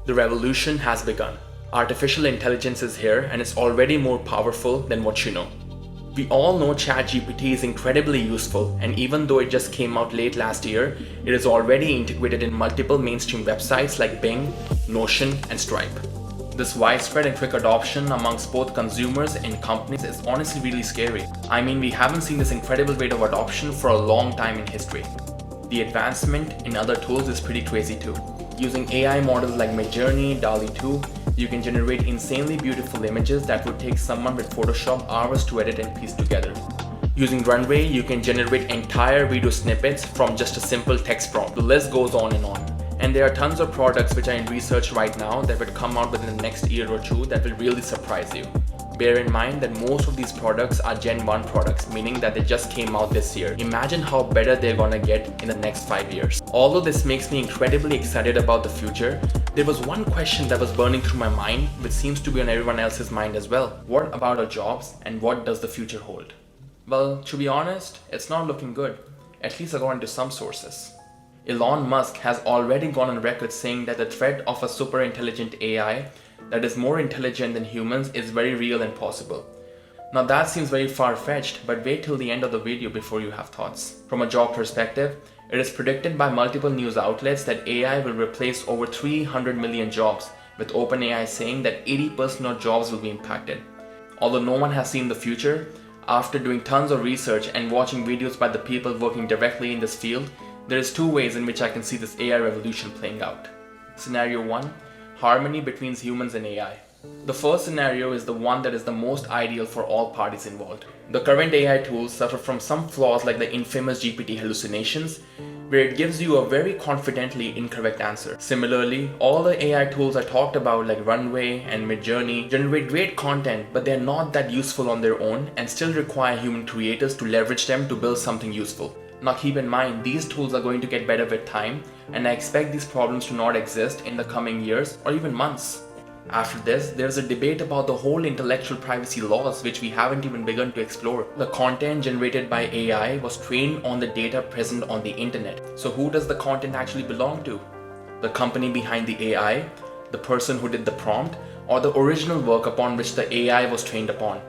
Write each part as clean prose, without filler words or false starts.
The revolution has begun. Artificial intelligence is here and it's already more powerful than what you know. We all know ChatGPT is incredibly useful, and even though it just came out late last year, it is already integrated in multiple mainstream websites like Bing, Notion, and Stripe. This widespread and quick adoption amongst both consumers and companies is honestly really scary. I mean, we haven't seen this incredible rate of adoption for a long time in history. The advancement in other tools is pretty crazy too. Using AI models like Midjourney, DALL-E 2, you can generate insanely beautiful images that would take someone with Photoshop hours to edit and piece together. Using Runway, you can generate entire video snippets from just a simple text prompt. The list goes on and on. And there are tons of products which are in research right now that will come out within the next year or two that will really surprise you. Bear in mind that most of these products are Gen 1 products, meaning that they just came out this year. Imagine how better they're gonna get in the next 5 years. Although this makes me incredibly excited about the future, there was one question that was burning through my mind, which seems to be on everyone else's mind as well. What about our jobs, and what does the future hold? Well, to be honest, it's not looking good, at least according to some sources. Elon Musk has already gone on record saying that the threat of a super intelligent AI that is more intelligent than humans is very real and possible. Now that seems very far-fetched, but wait till the end of the video before you have thoughts. From a job perspective, it is predicted by multiple news outlets that AI will replace over 300 million jobs, with OpenAI saying that 80% of jobs will be impacted. Although no one has seen the future, after doing tons of research and watching videos by the people working directly in this field, there is two ways in which I can see this AI revolution playing out. Scenario 1. Harmony between humans and AI. The first scenario is the one that is the most ideal for all parties involved. The current AI tools suffer from some flaws like the infamous GPT hallucinations, where it gives you a very confidently incorrect answer. Similarly, all the AI tools I talked about like Runway and Midjourney generate great content, but they're not that useful on their own and still require human creators to leverage them to build something useful. Now keep in mind, these tools are going to get better with time, and I expect these problems to not exist in the coming years or even months. After this, there's a debate about the whole intellectual privacy laws which we haven't even begun to explore. The content generated by AI was trained on the data present on the internet. So who does the content actually belong to? The company behind the AI, the person who did the prompt, or the original work upon which the AI was trained upon?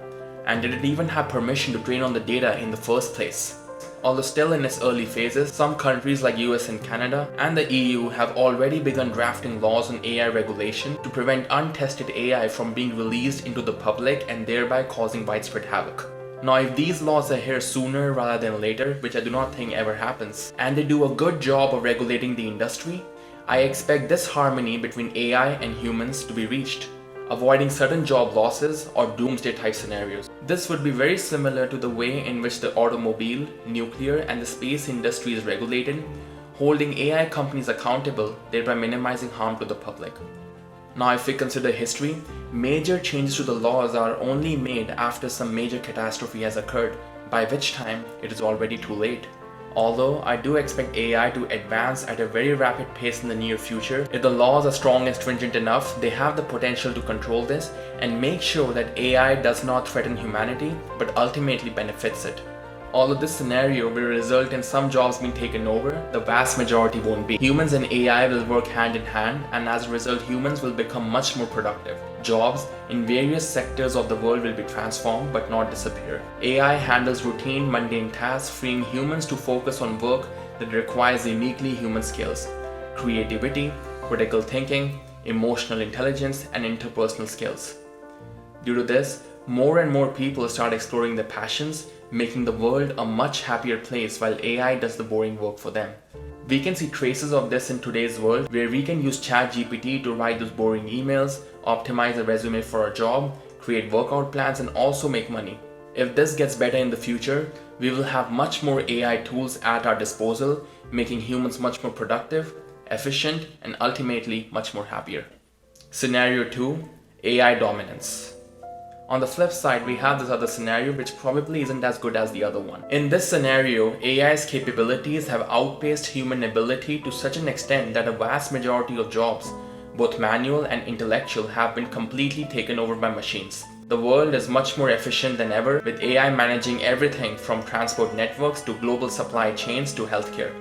And did it even have permission to train on the data in the first place? Although still in its early phases, some countries like US and Canada and the EU have already begun drafting laws on AI regulation to prevent untested AI from being released into the public and thereby causing widespread havoc. Now if these laws are here sooner rather than later, which I do not think ever happens, and they do a good job of regulating the industry, I expect this harmony between AI and humans to be reached, avoiding sudden job losses or doomsday type scenarios. This would be very similar to the way in which the automobile, nuclear, and the space industry is regulated, holding AI companies accountable, thereby minimizing harm to the public. Now if we consider history, major changes to the laws are only made after some major catastrophe has occurred, by which time it is already too late. Although I do expect AI to advance at a very rapid pace in the near future, if the laws are strong and stringent enough, they have the potential to control this and make sure that AI does not threaten humanity but ultimately benefits it. Although this scenario will result in some jobs being taken over, the vast majority won't be. Humans and AI will work hand in hand, and as a result humans will become much more productive. Jobs in various sectors of the world will be transformed but not disappear. AI handles routine, mundane tasks, freeing humans to focus on work that requires uniquely human skills: creativity, critical thinking, emotional intelligence, and interpersonal skills. Due to this, more and more people start exploring their passions, making the world a much happier place while AI does the boring work for them. We can see traces of this in today's world, where we can use ChatGPT to write those boring emails, optimize a resume for a job, create workout plans, and also make money. If this gets better in the future, we will have much more AI tools at our disposal, making humans much more productive, efficient, and ultimately much more happier. Scenario 2. AI dominance. On the flip side, we have this other scenario which probably isn't as good as the other one. In this scenario, AI's capabilities have outpaced human ability to such an extent that a vast majority of jobs, both manual and intellectual, have been completely taken over by machines. The world is much more efficient than ever, with AI managing everything from transport networks to global supply chains to healthcare.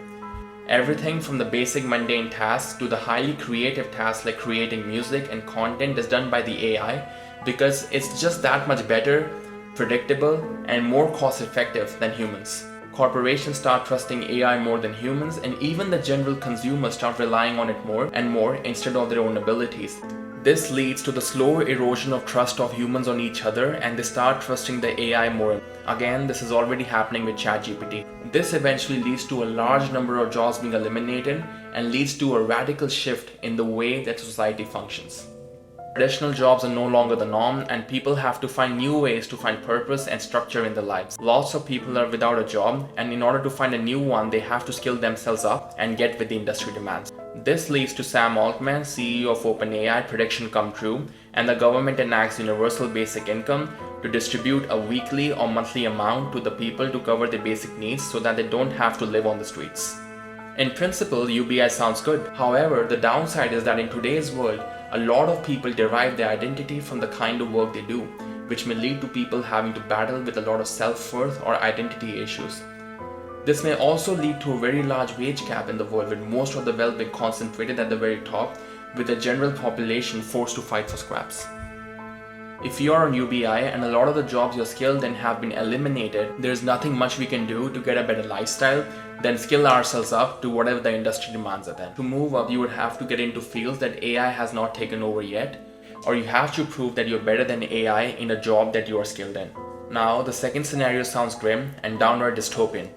Everything from the basic mundane tasks to the highly creative tasks like creating music and content is done by the AI because it's just that much better, predictable, and more cost effective than humans. Corporations start trusting AI more than humans, and even the general consumers start relying on it more and more instead of their own abilities. This leads to the slow erosion of trust of humans on each other, and they start trusting the AI more. Again, this is already happening with ChatGPT. This eventually leads to a large number of jobs being eliminated and leads to a radical shift in the way that society functions. Traditional jobs are no longer the norm, and people have to find new ways to find purpose and structure in their lives. Lots of people are without a job, and in order to find a new one, they have to skill themselves up and get with the industry demands. This leads to Sam Altman, CEO of OpenAI, prediction come true, and the government enacts universal basic income to distribute a weekly or monthly amount to the people to cover their basic needs so that they don't have to live on the streets. In principle, UBI sounds good. However, the downside is that in today's world, a lot of people derive their identity from the kind of work they do, which may lead to people having to battle with a lot of self-worth or identity issues. This may also lead to a very large wage gap in the world, with most of the wealth being concentrated at the very top, with the general population forced to fight for scraps. If you are on UBI and a lot of the jobs you're skilled in have been eliminated, there's nothing much we can do to get a better lifestyle than skill ourselves up to whatever the industry demands are then. To move up, you would have to get into fields that AI has not taken over yet, or you have to prove that you're better than AI in a job that you are skilled in. Now, the second scenario sounds grim and downright dystopian,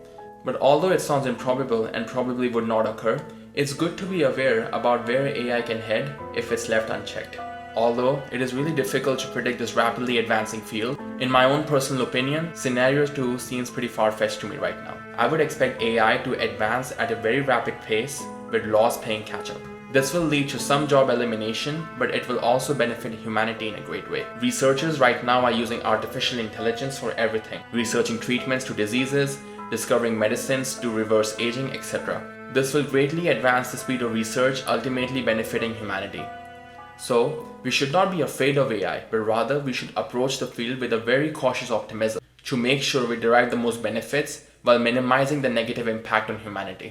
but although it sounds improbable and probably would not occur, it's good to be aware about where AI can head if it's left unchecked. Although it is really difficult to predict this rapidly advancing field, in my own personal opinion, scenario 2 seems pretty far-fetched to me right now. I would expect AI to advance at a very rapid pace with laws playing catch-up. This will lead to some job elimination, but it will also benefit humanity in a great way. Researchers right now are using artificial intelligence for everything, researching treatments to diseases, discovering medicines to reverse aging, etc. This will greatly advance the speed of research, ultimately benefiting humanity. So, we should not be afraid of AI, but rather we should approach the field with a very cautious optimism to make sure we derive the most benefits while minimizing the negative impact on humanity.